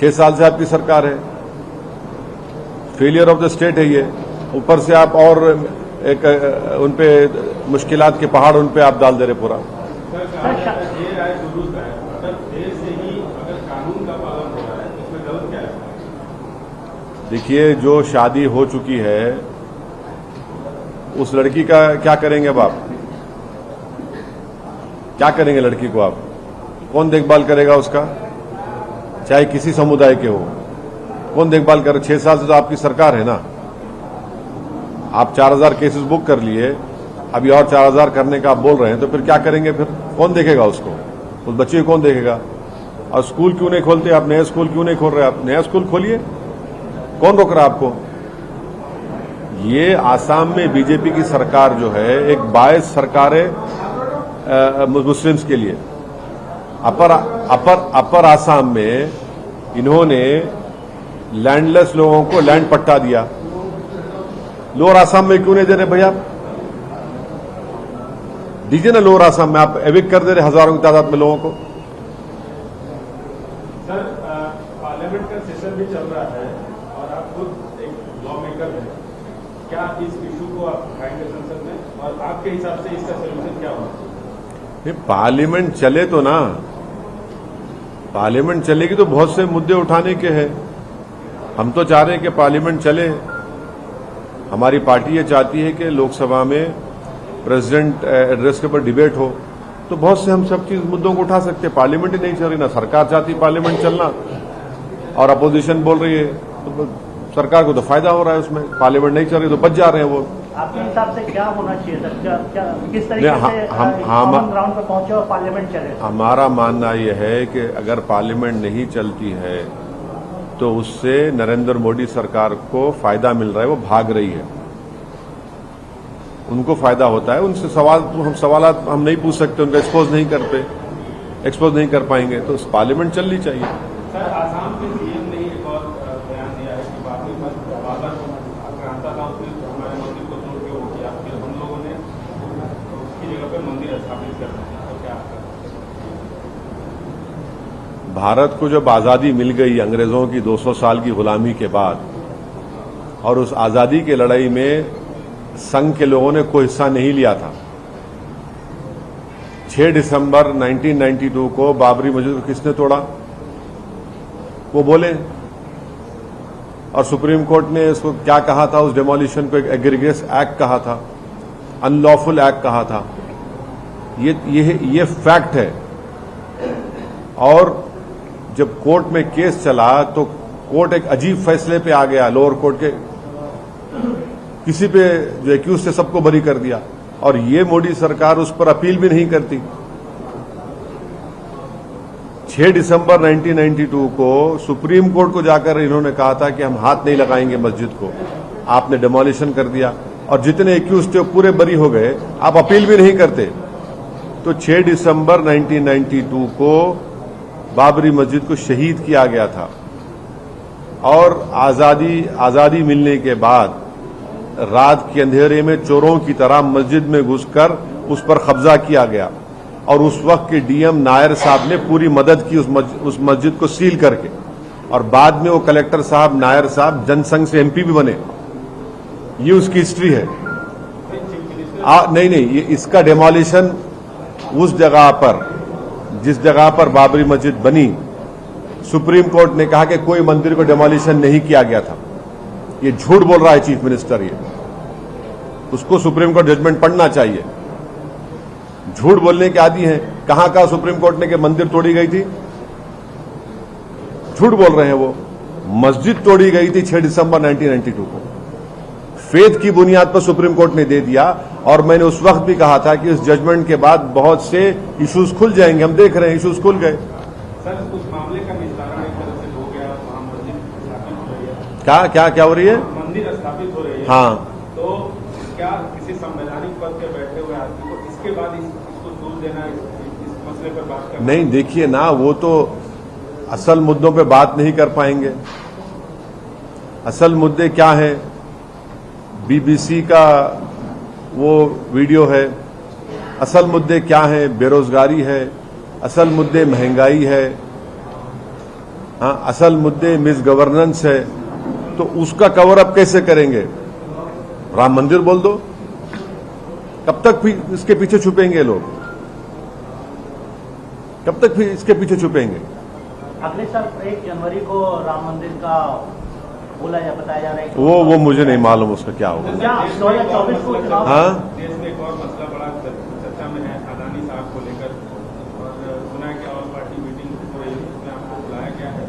6 साल से आपकी सरकार है, फेलियर ऑफ द स्टेट है ये। ऊपर से आप और एक उन पे मुश्किलात के पहाड़ उन पे आप डाल दे रहे पूरा। ये राय दुरुस्त है, अगर देर से ही अगर कानून का पालन हो रहा है तो उसमें गलत क्या है? देखिए, जो शादी हो चुकी है उस लड़की का क्या करेंगे? अब आप क्या करेंगे लड़की को? आप कौन देखभाल करेगा उसका? चाहे किसी समुदाय के हो, कौन देखभाल करे? 6 साल से तो आपकी सरकार है ना। आप 4000 केसेस बुक कर लिए, अभी और 4000 करने का आप बोल रहे हैं, तो फिर क्या करेंगे? फिर कौन देखेगा उसको? उस बच्चे को कौन देखेगा? और स्कूल क्यों नहीं खोलते आप? नया स्कूल क्यों नहीं खोल रहे आप? नया स्कूल खोलिए, कौन रोक रहा है आपको? ये आसाम में बीजेपी की सरकार जो है एक बायस सरकार है मुस्लिम्स के लिए। अपर आसाम में इन्होंने लैंडलेस लोगों को लैंड पट्टा दिया। लोअर आसाम में क्यों नहीं दे रहे भैया? दीजिए ना लोअर आसाम में, आप एविक्ट कर दे रहे हजारों की तादाद में लोगों को। सर, पार्लियामेंट का सेशन भी चल रहा है और आप खुद एक लॉ मेकर हैं, क्या इस इशू को आप उठाएंगे संसद में, और आपके हिसाब से इसका सोल्यूशन क्या होगा? पार्लियामेंट चले तो ना, पार्लियामेंट चलेगी तो बहुत से मुद्दे उठाने के हैं। हम तो चाह रहे हैं कि पार्लियामेंट चले। हमारी पार्टी ये चाहती है कि लोकसभा में प्रेसिडेंट एड्रेस के ऊपर डिबेट हो, तो बहुत से हम सब चीज मुद्दों को उठा सकते हैं। पार्लियामेंट ही नहीं चल रही ना, सरकार चाहती पार्लियामेंट चलना और अपोजिशन बोल रही है, तो सरकार को तो फायदा हो रहा है उसमें। पार्लियामेंट नहीं चल रही तो बच जा रहे हैं वो। आपके हिसाब से क्या होना चाहिए सर? क्या किस तरीके से कॉमन ग्राउंड पर पहुंचे और पार्लियामेंट चले? हमारा मानना यह है कि अगर पार्लियामेंट नहीं चलती है तो उससे नरेंद्र मोदी सरकार को फायदा मिल रहा है, वो भाग रही है, उनको फायदा होता है। उनसे सवालात हम नहीं पूछ सकते, उनको एक्सपोज नहीं कर पाएंगे, तो पार्लियामेंट चलनी चाहिए। सर, आसाम के सीएम ने एक और बयान दिया है कि बाबरी मस्जिद आक्रांता था, उसने हमारे मंदिर को तोड़ के वो किया, फिर हम लोगों ने उसकी जगह पर मंदिर स्थापित कर दिया, तो क्या? भारत को जब आजादी मिल गई अंग्रेजों की 200 साल की गुलामी के बाद, और उस आजादी की लड़ाई में संघ के लोगों ने कोई हिस्सा नहीं लिया था। 6 दिसंबर 1992 को बाबरी मस्जिद को किसने तोड़ा? वो बोले। और सुप्रीम कोर्ट ने इसको क्या कहा था? उस डेमोलिशन को एक एग्रीगेस एक्ट कहा था, अनलॉफुल एक्ट कहा था। ये फैक्ट है। और जब कोर्ट में केस चला तो कोर्ट एक अजीब फैसले पे आ गया, लोअर कोर्ट के, किसी पे जो एक्यूज थे सबको बरी कर दिया, और ये मोदी सरकार उस पर अपील भी नहीं करती। 6 दिसंबर 1992 को सुप्रीम कोर्ट को जाकर इन्होंने कहा था कि हम हाथ नहीं लगाएंगे मस्जिद को, आपने डिमोलिशन कर दिया, और जितने एक्यूज थे वो पूरे बरी हो गए, आप अपील भी नहीं करते। तो 6 दिसंबर 1992 को बाबरी मस्जिद को शहीद किया गया था, और आजादी मिलने के बाद रात के अंधेरे में चोरों की तरह मस्जिद में घुसकर उस पर कब्जा किया गया, और उस वक्त के डीएम नायर साहब ने पूरी मदद की उस मस्जिद को सील करके, और बाद में वो कलेक्टर साहब नायर साहब जनसंघ से एमपी भी बने। ये उसकी हिस्ट्री है। नहीं, ये इसका डेमोलिशन उस जगह पर, जिस जगह पर बाबरी मस्जिद बनी, सुप्रीम कोर्ट ने कहा कि कोई मंदिर को डेमोलिशन नहीं किया गया था। ये झूठ बोल रहा है चीफ मिनिस्टर। ये उसको सुप्रीम कोर्ट जजमेंट पढ़ना चाहिए। झूठ बोलने के आदी हैं। कहां कहा सुप्रीम कोर्ट ने कि मंदिर तोड़ी गई थी? झूठ बोल रहे हैं वो। मस्जिद तोड़ी गई थी 6 दिसंबर 1992 को, फेथ की बुनियाद पर सुप्रीम कोर्ट ने दे दिया। और मैंने उस वक्त भी कहा था कि इस जजमेंट के बाद बहुत से इश्यूज खुल जाएंगे। हम देख रहे हैं इश्यूज खुल गए। सर, उस मामले का निस्तारण एक तरह से हो गया, वहां मस्जिद स्थापित हो रही है। क्या हो रही है? मंदिर स्थापित हो रही है। हाँ, तो क्या किसी संवैधानिक पद पे बैठे हुए आदमी को इसके बाद इसको दूर देना, इस मसले पर बात करना? नहीं, देखिए ना, वो तो असल मुद्दों पे बात नहीं कर पाएंगे। असल मुद्दे क्या है? बीबीसी का वो वीडियो है। असल मुद्दे क्या है? बेरोजगारी है, असल मुद्दे महंगाई है, हाँ, असल मुद्दे मिस गवर्नेंस है, तो उसका कवर अप कैसे करेंगे? राम मंदिर बोल दो। कब तक भी इसके पीछे छुपेंगे लोग? कब तक भी इसके पीछे छुपेंगे? अगले साल 1 जनवरी को राम मंदिर का बताया जा रहा है कि वो मुझे नहीं मालूम उसका क्या होगा। क्या 2024 को चुनाव? हाँ, देश में एक और मसला बड़ा चर्चा में है अदानी साहब को लेकर, और सुना है कि ऑल पार्टी मीटिंग हो रही है, उसमें आपको बुलाया गया है।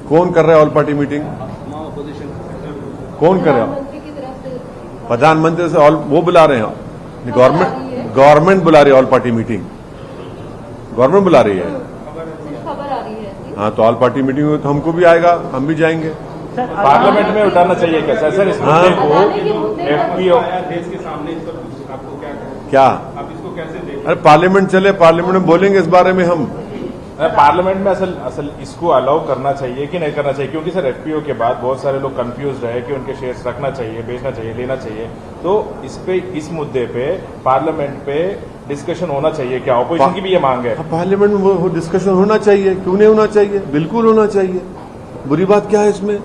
कौन कर रहा है ऑल पार्टी मीटिंग? कौन कर रहा है? प्रधानमंत्री की तरफ से प्रधानमंत्री से ऑल वो बुला रहे हैं, गवर्नमेंट बुला रही है ऑल पार्टी मीटिंग, गवर्नमेंट बुला रही है। खबर आ रही है। हाँ, तो ऑल पार्टी मीटिंग में तो हमको भी आएगा, हम भी जाएंगे। सर, पार्लियामेंट में उठाना चाहिए क्या सर? इस हाँ। मुद्दे को एफपीओ आया देश के सामने, इस पर आपको क्या कहना है? क्या? आप इसको कैसे देखें? अरे पार्लियामेंट चले, पार्लियामेंट में बोलेंगे इस बारे में हम। पार्लियामेंट में असल इसको अलाउ करना चाहिए कि नहीं करना चाहिए? क्योंकि सर एफपीओ के बाद बहुत सारे लोग कंफ्यूज रहे कि उनके शेयर्स रखना चाहिए, बेचना चाहिए, लेना चाहिए। तो इस मुद्दे पे पार्लियामेंट पे डिस्कशन होना चाहिए क्या? ऑपोजिशन की भी ये मांग है। पार्लियामेंट में वो डिस्कशन होना चाहिए, क्यों नहीं होना चाहिए? बिल्कुल होना चाहिए। बुरी बात क्या है इसमें?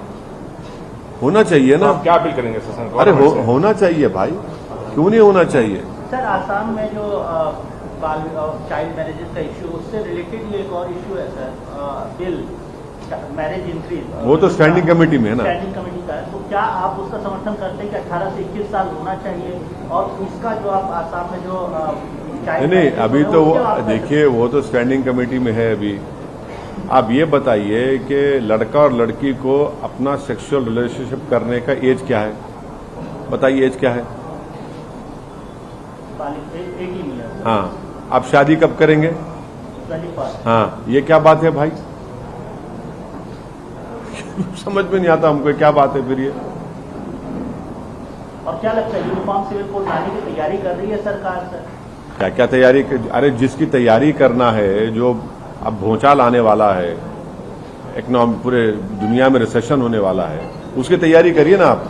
होना चाहिए तो ना। आप क्या अपील करेंगे सर? अरे होना चाहिए भाई, क्यों नहीं होना चाहिए? सर, आसाम में जो चाइल्ड मैरिजेस का इश्यू, उससे रिलेटेड ये एक और इश्यू है सर, बिल मैरिज इंक्रीज, वो तो स्टैंडिंग कमेटी में है ना। स्टैंडिंग कमेटी का है। तो क्या आप उसका समर्थन करते हैं कि 18 से 21 साल होना चाहिए? और इसका जो आप आसाम में जो नहीं, अभी तो देखिए वो तो स्टैंडिंग कमेटी में है अभी। आप ये बताइए कि लड़का और लड़की को अपना सेक्सुअल रिलेशनशिप करने का एज क्या है? बताइए एज क्या है? 18 ईयर। हाँ, आप शादी कब करेंगे? 25। हाँ, ये क्या बात है भाई? समझ में नहीं आता हमको क्या बात है फिर ये। और क्या लगता है यूनिफॉर्म सिविल कोड लाने की तैयारी कर रही है सरकार सर? क्या क्या तैयारी? अरे जिसकी तैयारी करना है, जो अब भूचाल आने वाला है, इकोनॉमी पूरे दुनिया में रिसेशन होने वाला है, उसकी तैयारी करिए ना आप।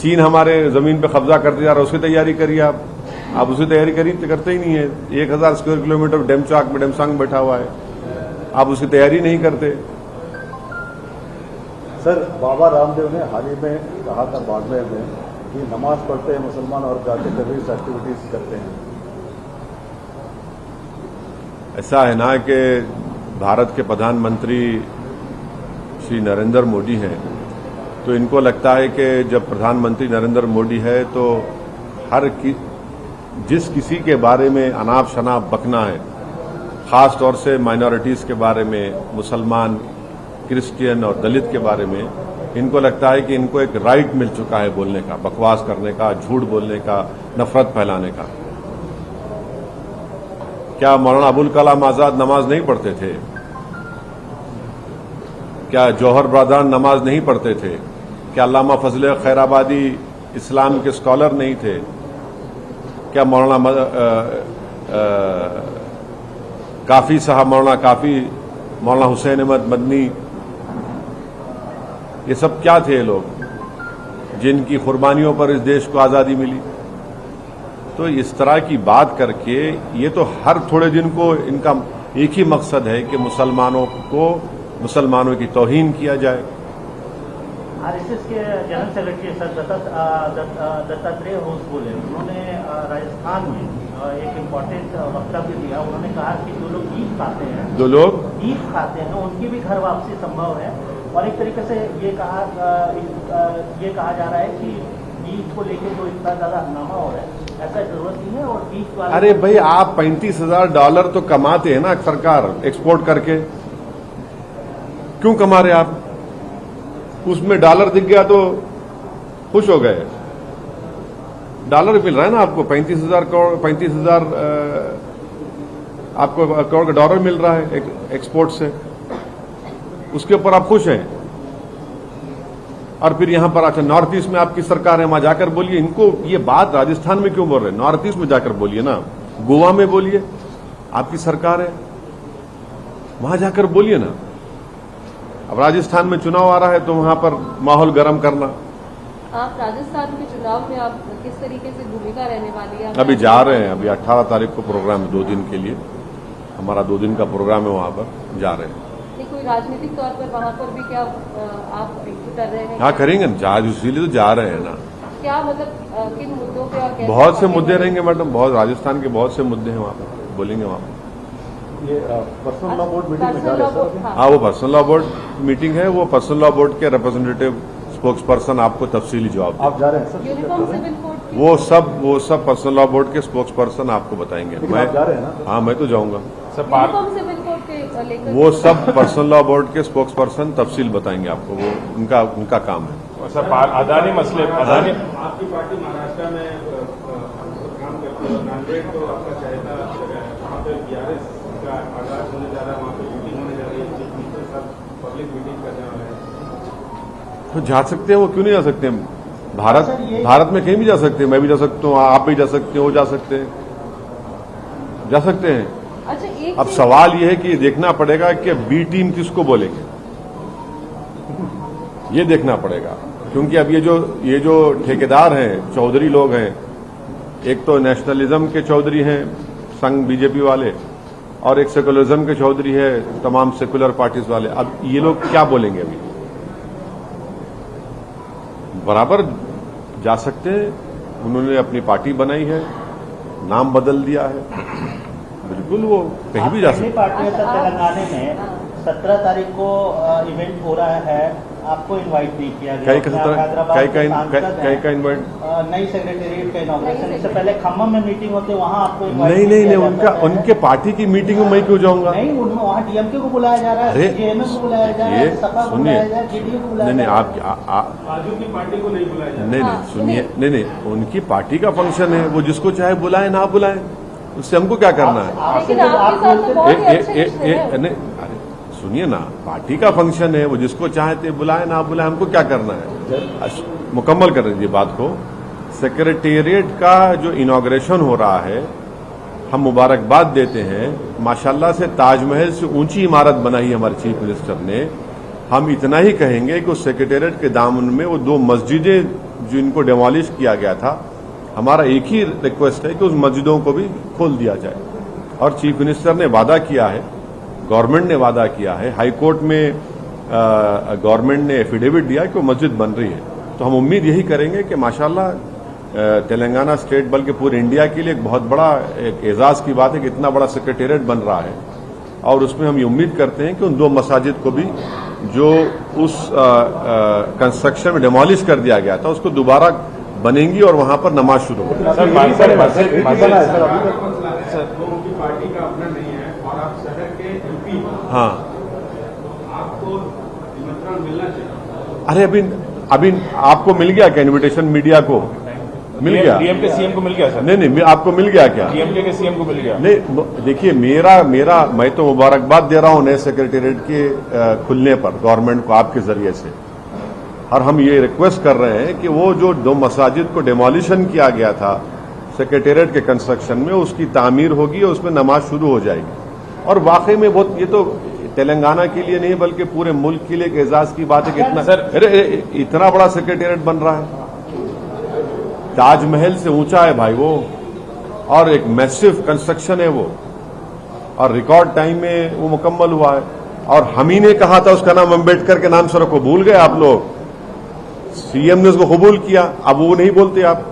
चीन हमारे जमीन पे कब्जा करते जा रहा है, उसकी तैयारी करिए आप उसकी तैयारी करते ही नहीं है। 1000 स्क्वायर किलोमीटर डेमचाक में डेमसांग बैठा हुआ है, आप उसकी तैयारी नहीं करते। सर, बाबा रामदेव ने हाल ही में कहा था बाड़मेर में कि नमाज पढ़ते हैं मुसलमान और जाके टेररिस्ट एक्टिविटीज करते हैं। ऐसा है ना कि भारत के प्रधानमंत्री श्री नरेंद्र मोदी हैं, तो इनको लगता है कि जब प्रधानमंत्री नरेंद्र मोदी है तो जिस किसी के बारे में अनाप शनाप बकना है, खास तौर से माइनॉरिटीज के बारे में, मुसलमान, क्रिश्चियन और दलित के बारे में, इनको लगता है कि इनको एक राइट मिल चुका है बोलने का, बकवास करने का, झूठ बोलने का, नफरत फैलाने का। क्या मौलाना अबुल कलाम आजाद नमाज नहीं पढ़ते थे? क्या जौहर ब्रादर नमाज नहीं पढ़ते थे? क्या अल्लामा फजल खैराबादी इस्लाम के स्कॉलर नहीं थे? क्या मौलाना काफी साहब, मौलाना काफी, मौलाना हुसैन अहमद मदनी, ये सब क्या थे लोग जिनकी कुर्बानियों पर इस देश को आजादी मिली? तो इस तरह की बात करके ये तो हर थोड़े दिन को इनका एक ही मकसद है कि मुसलमानों की तौहीन किया जाए। आरएसएस के general secretary sir Dattatreya Ghosh बोले, उन्होंने राजस्थान में एक इम्पोर्टेंट वक्तव्य दिया। उन्होंने कहा कि जो लोग ईद खाते हैं उनकी भी घर वापसी संभव है। और एक तरीके से ये कहा जा रहा है कि ईद को लेकर जो इतना ज्यादा हंगामा हो रहा है, ऐसा जरूरत नहीं है। और ईद वाले, अरे भाई, आप $35,000 तो कमाते हैं ना सरकार एक्सपोर्ट करके, क्यों कमा रहे आप? उसमें डॉलर दिख गया तो खुश हो गए। डॉलर मिल रहा है ना आपको, 35,000 आपको करोड़ का डॉलर मिल रहा है एक्सपोर्ट से, उसके ऊपर आप खुश हैं। और फिर यहां पर अच्छा नॉर्थ ईस्ट में आपकी सरकार है, वहां जाकर बोलिए। इनको ये बात राजस्थान में क्यों बोल रहे हैं? नॉर्थ ईस्ट में जाकर बोलिए ना, गोवा में बोलिए, आपकी सरकार है, वहां जाकर बोलिए ना। अब राजस्थान में चुनाव आ रहा है तो वहां पर माहौल गर्म करना। आप राजस्थान के चुनाव में आप किस तरीके से भूमिका रहने वाली है? अभी जा रहे हैं, अभी 18 तारीख को प्रोग्राम है, 2 दिन के लिए हमारा 2 दिन का प्रोग्राम है, वहां पर जा रहे हैं। कोई कोई राजनीतिक तौर पर वहाँ पर भी क्या आप कर रहे हैं? हाँ करेंगे ना, जा इसीलिए तो जा रहे हैं ना। क्या मतलब किन मुद्दों पे और कैसे? बहुत से मुद्दे रहेंगे मैडम, बहुत राजस्थान के बहुत से मुद्दे हैं वहाँ पर, बोलेंगे वहाँ पर। ये पर्सनल लॉ बोर्ड मीटिंग में जा रहे हैं सर अभी? हाँ वो पर्सनल लॉ बोर्ड मीटिंग है, वो पर्सनल लॉ बोर्ड के रिप्रेजेंटेटिव स्पोक्स पर्सन आपको तफसीली जवाब आप जा रहे हैं सर? यूनिफॉर्म सिविल कोड के वो सब पर्सनल लॉ बोर्ड के स्पोक्स पर्सन आपको बताएंगे। लेकिन आप जा रहे हैं ना? हाँ मैं तो जाऊंगा। सर पार यूनिफॉर्म सिविल कोड के लेकर वो सब पर्सनल लॉ बोर्ड के स्पोक्स पर्सन तफसील बताएंगे आपको, वो उनका काम है। सर अदानी मसले अदानी आपकी पार्टी महाराष्ट्र में काम करती है, नांदेड़ तो आपका चहेता जगह है, वहाँ पे बीआरएस का आगाज होने जा रहा है, वहाँ पे मीटिंग होने जा रही है, चीफ मिनिस्टर सब पब्लिक मीटिंग करने वाले हैं। तो जा सकते हैं, वो क्यों नहीं जा सकते? भारत में कहीं भी जा सकते हैं, मैं भी जा सकता हूँ, आप भी जा सकते हो, वो जा सकते हैं, जा सकते हैं। अच्छा एक अब सवाल यह है कि देखना पड़ेगा कि बी टीम किसको बोलेंगे, ये देखना पड़ेगा। क्योंकि अब ये जो ठेकेदार हैं, चौधरी लोग हैं, एक तो नेशनलिज्म के चौधरी हैं संघ बीजेपी वाले, और एक सेकुलरिज्म के चौधरी है तमाम सेकुलर पार्टीज वाले। अब ये लोग क्या बोलेंगे? अभी बराबर जा सकते हैं, उन्होंने अपनी पार्टी बनाई है, नाम बदल दिया है, बिल्कुल वो कहीं भी जा सकते हैं। पार्टी है सर, तेलंगाना में 17 तारीख को इवेंट हो रहा है, आपको इनवाइट नहीं किया गया। कई का इन्वाइट? नई सेक्रेटेरिएट का इनॉग्रेशन, इससे पहले खम्मम में मीटिंग होती है, वहाँ आपको इनवाइट नहीं, उनके पार्टी की मीटिंग में मैं क्यों जाऊंगा? नहीं, वहाँ डीएमके को बुलाया जा रहा है, जेएमएम को बुलाया जा रहा है, सपा को बुलाया जा रहा है, जेडीयू को बुलाया जा रहा है। नहीं, राजू की पार्टी को नहीं बुलाया जा रहा। नहीं सुनिए, नहीं उनकी पार्टी का फंक्शन है, वो जिसको चाहे बुलाए ना बुलाए, उससे हमको क्या करना है? लेकिन आपके साथ तो बहुत ही अच्छे रिश्ते हैं। नहीं सुनिए ना, पार्टी का फंक्शन है, वो जिसको चाहते बुलाए ना बुलाए, हमको क्या करना है? मुकम्मल कर दीजिए बात को। सेक्रेटेरिएट का जो इनॉग्रेशन हो रहा है, हम मुबारकबाद देते हैं। माशाल्लाह से ताजमहल से ऊंची इमारत बनाई हमारे चीफ मिनिस्टर ने। हम इतना ही कहेंगे कि उस सेक्रेटेरिएट के दामन में वो 2 मस्जिदें जिनको डिमोलिश किया गया था, हमारा एक ही रिक्वेस्ट है कि उस मस्जिदों को भी खोल दिया जाए। और चीफ मिनिस्टर ने वादा किया है, गवर्नमेंट ने वादा किया है, हाई कोर्ट में गवर्नमेंट ने एफिडेविट दिया कि वो मस्जिद बन रही है। तो हम उम्मीद यही करेंगे कि माशाल्लाह तेलंगाना स्टेट बल्कि पूरे इंडिया के लिए एक बहुत बड़ा एक एजाज की बात है कि इतना बड़ा सेक्रेटेरिएट बन रहा है। और उसमें हम ये उम्मीद करते हैं कि उन 2 मसाजिद को भी जो उस कंस्ट्रक्शन में डिमोलिश कर दिया गया था, उसको दोबारा बनेंगी और वहां पर नमाज शुरू होगी। उनकी पार्टी का अपना नहीं है और आप शहर के एमपी, हाँ आपको निमंत्रण मिलना चाहिए। अरे अभी आपको मिल गया क्या इनविटेशन? मीडिया को मिल गया? डीएमके सीएम को मिल गया सर? नहीं, आपको मिल गया क्या? डीएमके के सीएम को मिल गया? नहीं, देखिए मेरा मैं तो मुबारकबाद दे रहा हूं नए सेक्रेटेरिएट के खुलने पर गवर्नमेंट को आपके जरिए से। और हम ये रिक्वेस्ट कर रहे हैं कि वो जो 2 मसाजिद को डिमोलिशन किया गया था सेक्रेटेरिएट के कंस्ट्रक्शन में, उसकी तामीर होगी और उसमें नमाज शुरू हो जाएगी। और वाकई में बहुत, ये तो तेलंगाना के लिए नहीं बल्कि पूरे मुल्क के लिए एक एजाज की बात है कि इतना बड़ा सेक्रेटेरिएट बन रहा है। ताजमहल से ऊंचा है भाई वो, और एक मैसिव कंस्ट्रक्शन है वो, और रिकॉर्ड टाइम में वो मुकम्मल हुआ है। और हम ही ने कहा था उसका नाम अम्बेडकर के नाम से रखो, भूल गए आप लोग? सीएम ने उसको कबूल किया, अब वो नहीं बोलते आप।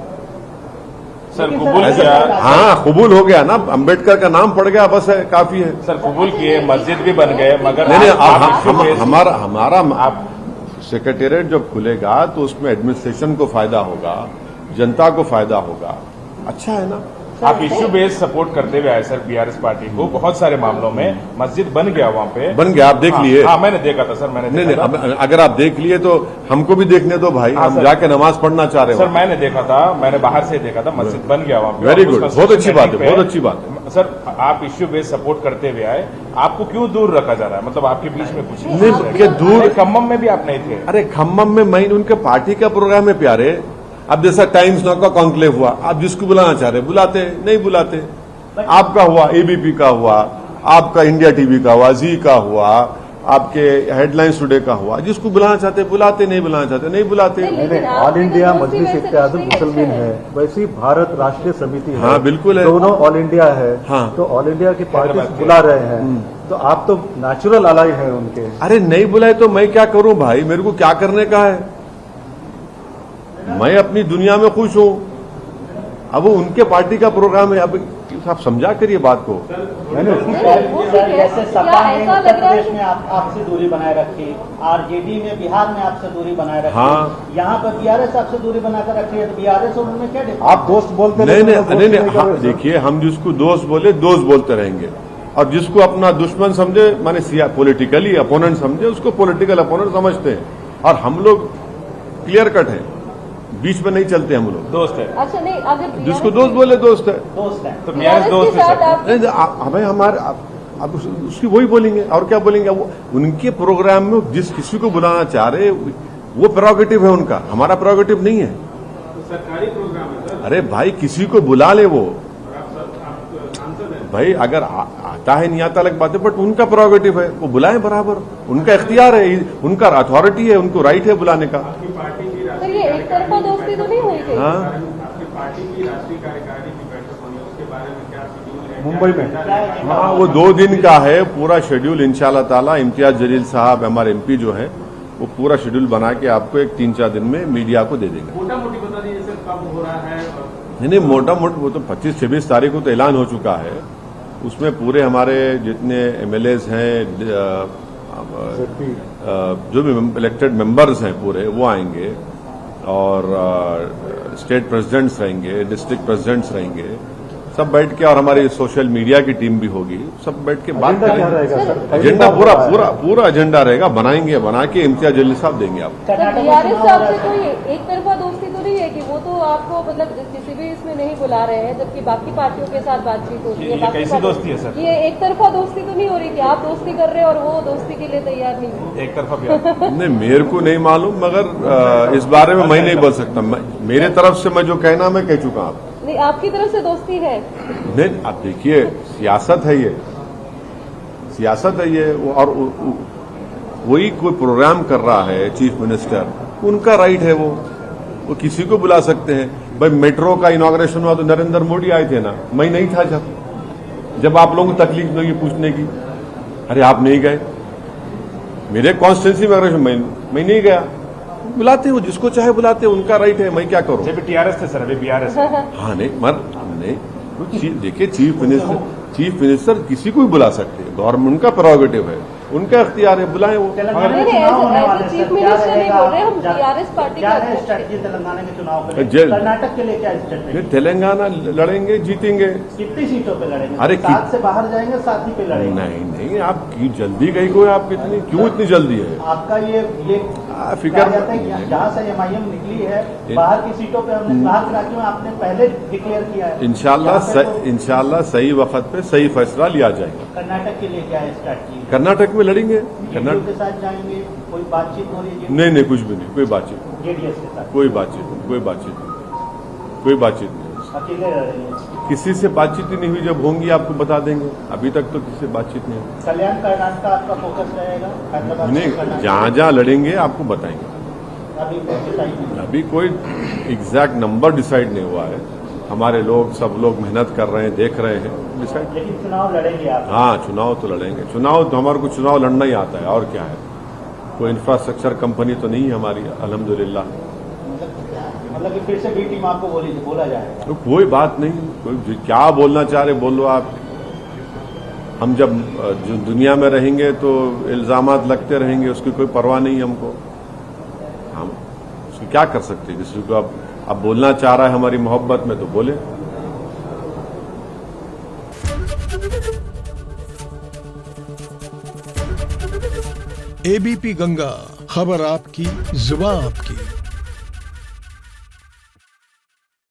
सर कबूल किया? हाँ कबूल हो गया ना, अम्बेडकर का नाम पड़ गया, बस है, काफी है। सर कबूल किए, मस्जिद भी बन गए, मगर नहीं, हमारा आप सेक्रेटेरिएट जब खुलेगा तो उसमें एडमिनिस्ट्रेशन को फायदा होगा, जनता को फायदा होगा, अच्छा है ना। आप इश्यू बेस्ड सपोर्ट करते हुए आए सर बीआरएस पार्टी को बहुत सारे मामलों में। मस्जिद बन गया वहाँ पे, बन गया, आप देख लिए? हाँ मैंने देखा था सर, मैंने देखा नहीं, अगर आप देख लिए तो हमको भी देखने दो भाई, हम जाके नमाज पढ़ना चाह रहे हैं। सर मैंने देखा था, मैंने बाहर से देखा था, मस्जिद बन गया वहाँ पे। वेरी गुड, बहुत अच्छी बात है, बहुत अच्छी बात है। सर आप इश्यू बेस्ड सपोर्ट करते हुए आए, आपको क्यों दूर रखा जा रहा है? मतलब आपके बीच में कुछ नहीं, दूर खम्मम में भी आप नहीं थे? अरे खम्मम में मैं, उनके पार्टी का प्रोग्राम है प्यारे। अब जैसा टाइम्स नाउ का कॉन्क्लेव हुआ, आप जिसको बुलाना चाह रहे बुलाते, नहीं बुलाते। आपका हुआ, एबीपी का हुआ, आपका इंडिया टीवी का हुआ, जी का हुआ, आपके हेडलाइंस टुडे का हुआ, जिसको बुलाना चाहते बुलाते, नहीं बुलाना चाहते नहीं बुलाते। नहीं, नहीं, लेकिन ऑल आपके इंडिया दोस्ती मजलिस वैसे इत्तेहादुल दूसरी अच्छा मुसलमीन है। है, वैसी भारत राष्ट्रीय समिति है। हाँ, बिल्कुल है। दोनों ऑल इंडिया है। हाँ। तो ऑल इंडिया की पार्टी बुला रहे हैं, तो आप तो नेचुरल अलाई हैं उनके। अरे नहीं बुलाए तो मैं क्या करूं भाई, मेरे को क्या करने का है? मैं अपनी दुनिया में खुश हूं। अब वो उनके पार्टी का प्रोग्राम है, अब आप समझा करिए बात को। मैंने वो ठीक है। जैसे क्या सपा ने ऐसा उत्तर लग रहा है प्रदेश में आपसे दूरी बनाए रखी, आरजेडी में बिहार में आपसे दूरी बनाए रखी, हाँ। यहाँ पर बीआरएस आपसे दूरी बनाकर रखी है, तो बीआरएस और उनमें क्या difference? आप दोस्त बोलते नहीं लेकिन नहीं वो दोस्त नहीं नहीं नहीं, कर हाँ, रहे, सर। देखिए हम जिसको दोस्त बोले दोस्त बोलते रहेंगे, और जिसको अपना दुश्मन समझे माने पॉलिटिकली अपोनेंट समझे उसको पॉलिटिकल अपोनेंट समझते हैं। और हम लोग क्लियर कट हैं, बीच में नहीं चलते हम लोग। दोस्त है। अच्छा नहीं, अगर जिसको दोस्त बोले दोस्त है। दोस्त है। तो बीआरएस BRS दोस्त के है साथ सर। आप नहीं हमें हमारे आप उसकी वही बोलेंगे और क्या बोलेंगे। वो उनके प्रोग्राम में जिस किसी को बुलाना चाह रहे वो प्रोगेटिव है उनका, हमारा प्रोगेटिव नहीं है। तो सरकारी प्रोग्राम है सर, अरे भाई किसी को बुला ले वो, और आप सांसद हैं। भाई अगर आता है नहीं आता अलग बात है, बट उनका प्रोगेटिव है, वो बुलाएं बराबर, उनका इख्तियार है, उनका अथॉरिटी है, उनको राइट है बुलाने का। आपकी पार्टी की सर राष्ट्रीय ये एक तरफा दोस्ती तो नहीं हुई कहीं? हाँ आपकी पार्टी की राष्ट्रीय कार्यकारिणी की बैठक होनी है, उसके बारे में क्या शेड्यूल है? मुंबई में। क्या एजेंडा रहेगा? हाँ, वो 2 दिन का है पूरा शेड्यूल इंशाल्लाह ताला। इम्तियाज जलील साहब हमारे एमपी जो है वो पूरा शेड्यूल बना के आपको एक 3-4 दिन में मीडिया को दे देंगे। मोटा मोटी बता दीजिए सर कब हो रहा है और नहीं मोटा मोटा वो तो 25-26 तारीख को तो ऐलान हो चुका है। उसमें पूरे हमारे जितने एमएलएज हैं, जो भी इलेक्टेड मेंबर्स हैं पूरे वो आएंगे, और स्टेट प्रेसिडेंट्स रहेंगे, डिस्ट्रिक्ट प्रेसिडेंट्स रहेंगे, सब बैठ के, और हमारी सोशल मीडिया की टीम भी होगी, सब बैठ के बात एजेंडा क्या करेंगे। रहेगा सर? एजेंडा पूरा एजेंडा रहेगा, बनाएंगे, बना के इम्तियाज जलील साहब देंगे आपको। सर कर्नाटक में बीआरएस चुनाव साहब हो से रहा है। कोई एक तरफा दोस्ती तो नहीं है कि वो तो आपको मतलब किसी भी इसमें नहीं बुला रहे हैं, जबकि बाकी पार्टियों के साथ बातचीत होती है। ये बाकी कैसी पार्टियों- दोस्ती है सर? ये एक तरफा दोस्ती तो नहीं हो रही कि आप दोस्ती कर रहे हैं और वो दोस्ती के लिए तैयार नहीं है? एक तरफा बीआरएस। नहीं मेरे को नहीं मालूम, मगर इस बारे में मैं नहीं बोल सकता। मेरे तरफ से मैं जो कहना मैं कह चुका हूं। नहीं, आपकी तरफ से दोस्ती है? नहीं अब देखिए सियासत है ये, सियासत है ये, और वही कोई प्रोग्राम कर रहा है चीफ मिनिस्टर, उनका राइट है, वो किसी को बुला सकते हैं। भाई मेट्रो का इनॉग्रेशन हुआ तो नरेंद्र मोदी आए थे ना, मैं नहीं था जब आप लोगों को तकलीफ लगी पूछने की, अरे आप नहीं गए मेरे कॉन्स्टिट्यूंसी में इनॉग्रेशन, मैं नहीं गया। बुलाते हो जिसको चाहे बुलाते हैं, उनका राइट है, मैं क्या करूं। जब टीआरएस थे सर, अभी बीआरएस है। हाँ नहीं देखिए चीफ मिनिस्टर किसी को भी बुला सकते हैं, गवर्नमेंट उनका प्रोगेटिव है, उनका इख्तियार है, बुलाएं वो। तेलंगाना में नहीं, चुनाव होने ऐसे वाले हैं, चीफ सर, क्या मिनिस्टर नहीं रहेगा? बोल रहे, हम क्या- बीआरएस पार्टी क्या का है अध्यक्ष स्ट्रेटजी तेलंगाना के चुनाव के लिए? जल- कर्नाटक के लिए क्या स्ट्रेटजी? नहीं, तेलंगाना लड़ेंगे जीतेंगे। कितनी सीटों पे लड़ेंगे? अरे 7 से बाहर जाएंगे, 7 ही पे लड़ेंगे। नहीं आप क्यों जल्दी गई कोई, आप कितनी क्यों इतनी जल्दी है? आपका ये फिक्र कहा जाता है कि नहीं। जहाँ से एमआईएम निकली है, बाहर की सीटों पे हमने बाहर के राज्यों में आपने पहले डिक्लेयर किया है। यहाँ पे तो इंशाल्लाह सही वक्त पे सही फैसला लिया जाएगा। कर्नाटक के लिए क्या है स्ट्रेटजी? कर्नाटक में लड़ेंगे, जेडीयू के साथ जाएंगे, कोई बातचीत हो रही है? नहीं कुछ भी नहीं, कोई बातचीत नहीं, जेडीएस के साथ कोई बातचीत नहीं, कोई बातचीत नहीं। अकेले लड़ेंगे। किसी से बातचीत ही नहीं हुई, जब होंगी आपको बता देंगे। अभी तक तो किसी से बातचीत नहीं हुई। कल्याण कर्नाटक का आपका फोकस रहेगा? हैदराबाद नहीं कर्नाटक? जहां लड़ेंगे आपको बताएंगे। अभी डिसाइड नहीं। अभी कोई एग्जैक्ट नंबर डिसाइड नहीं हुआ है, हमारे लोग सब लोग मेहनत कर रहे हैं, देख रहे हैं, डिसाइड। लेकिन चुनाव लड़ेंगे आप? हाँ चुनाव तो लड़ेंगे, चुनाव तो हमारे को चुनाव लड़ना ही आता है, और क्या है। कोई इंफ्रास्ट्रक्चर कंपनी तो नहीं है हमारी, अल्हम्दुलिल्लाह। मतलब कि फिर से बी टीम आपको बोला जाएगा? तो कोई बात नहीं, कोई क्या बोलना चाह रहे बोलो आप। हम जब जो दुनिया में रहेंगे तो इल्जामात लगते रहेंगे, उसकी कोई परवाह नहीं हमको। हम उसकी क्या कर सकते हैं, किसी को अब बोलना चाह रहा है हमारी मोहब्बत में तो बोले। एबीपी गंगा, खबर आपकी, जुबान आपकी।